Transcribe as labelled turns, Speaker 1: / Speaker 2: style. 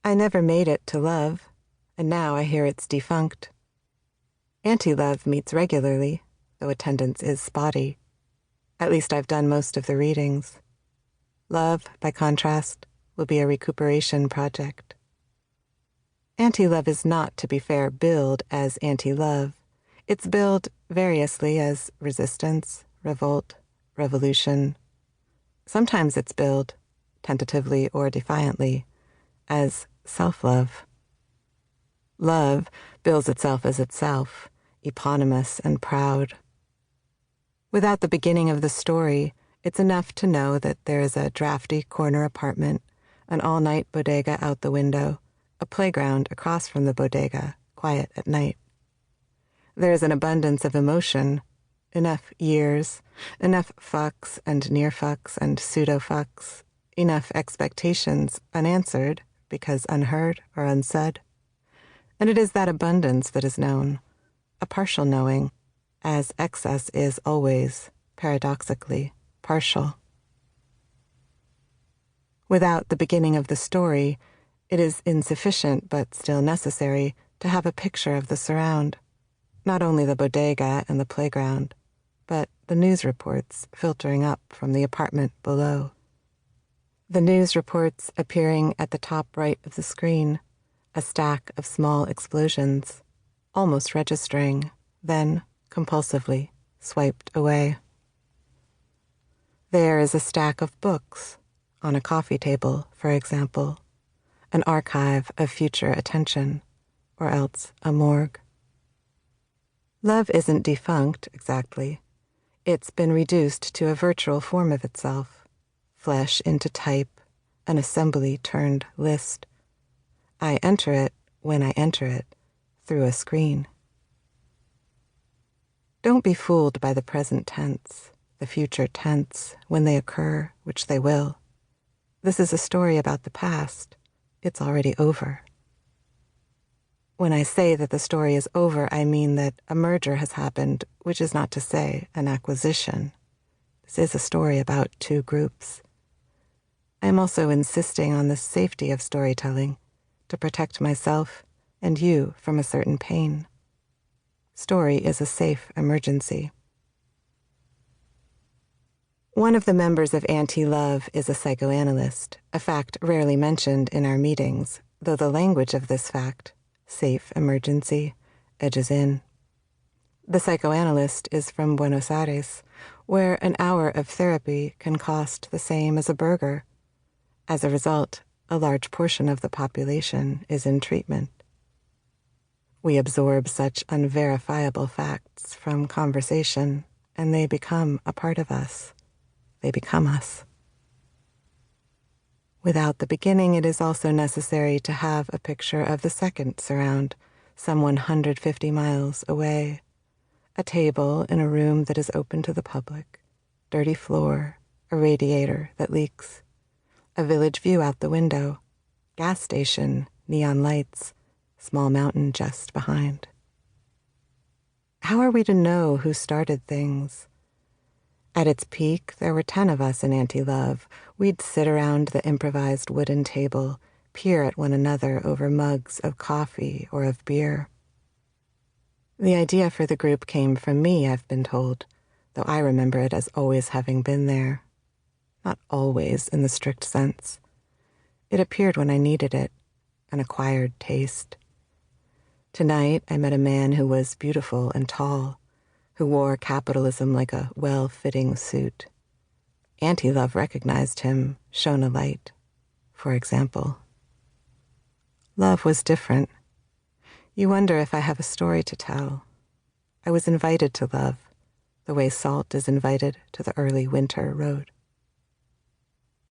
Speaker 1: I never made it to love, and now I hear it's defunct. Anti-love meets regularly, though attendance is spotty. At least I've done most of the readings. Love, by contrast, will be a recuperation project. Anti-love is not, to be fair, billed as anti-love. It's billed variously as resistance, revolt, revolution. Sometimes it's billed, tentatively or defiantly, as self-love. Love bills itself as itself, eponymous and proud. Without the beginning of the story, it's enough to know that there is a drafty corner apartment, an all-night bodega out the window, a playground across from the bodega, quiet at night. There is an abundance of emotion, enough years, enough fucks and near-fucks and pseudo-fucks, enough expectations unanswered because unheard or unsaid. And it is that abundance that is known, a partial knowing, as excess is always, paradoxically, partial. Without the beginning of the story, it is insufficient but still necessary to have a picture of the surround, not only the bodega and the playground, but the news reports filtering up from the apartment below. The news reports appearing at the top right of the screen, a stack of small explosions, almost registering, then, compulsively, swiped away. There is a stack of books, on a coffee table, for example, an archive of future attention, or else a morgue. Love isn't defunct, exactly. It's been reduced to a virtual form of itself, flesh into type, an assembly turned list. I enter it, when I enter it, through a screen. Don't be fooled by the present tense, the future tense, when they occur, which they will. This is a story about the past. It's already over. When I say that the story is over, I mean that a merger has happened, which is not to say an acquisition. This is a story about two groups. I am also insisting on the safety of storytelling to protect myself and you from a certain pain. Story is a safe emergency. One of the members of Anti-Love is a psychoanalyst, a fact rarely mentioned in our meetings, though the language of this fact, safe emergency, edges in. The psychoanalyst is from Buenos Aires, where an hour of therapy can cost the same as a burger. As a result, a large portion of the population is in treatment. We absorb such unverifiable facts from conversation, and they become a part of us. They become us. Without the beginning, it is also necessary to have a picture of the second surround, some 150 miles away. A table in a room that is open to the public, dirty floor, a radiator that leaks, a village view out the window, gas station, neon lights, small mountain just behind. How are we to know who started things? At its peak, there were 10 of us in Anti-Love. We'd sit around the improvised wooden table, peer at one another over mugs of coffee or of beer. The idea for the group came from me, I've been told, though I remember it as always having been there. Not always in the strict sense. It appeared when I needed it, an acquired taste. Tonight, I met a man who was beautiful and tall, who wore capitalism like a well-fitting suit. Anti-Love recognized him, shone a light, for example. Love was different. You wonder if I have a story to tell. I was invited to love, the way salt is invited to the early winter road.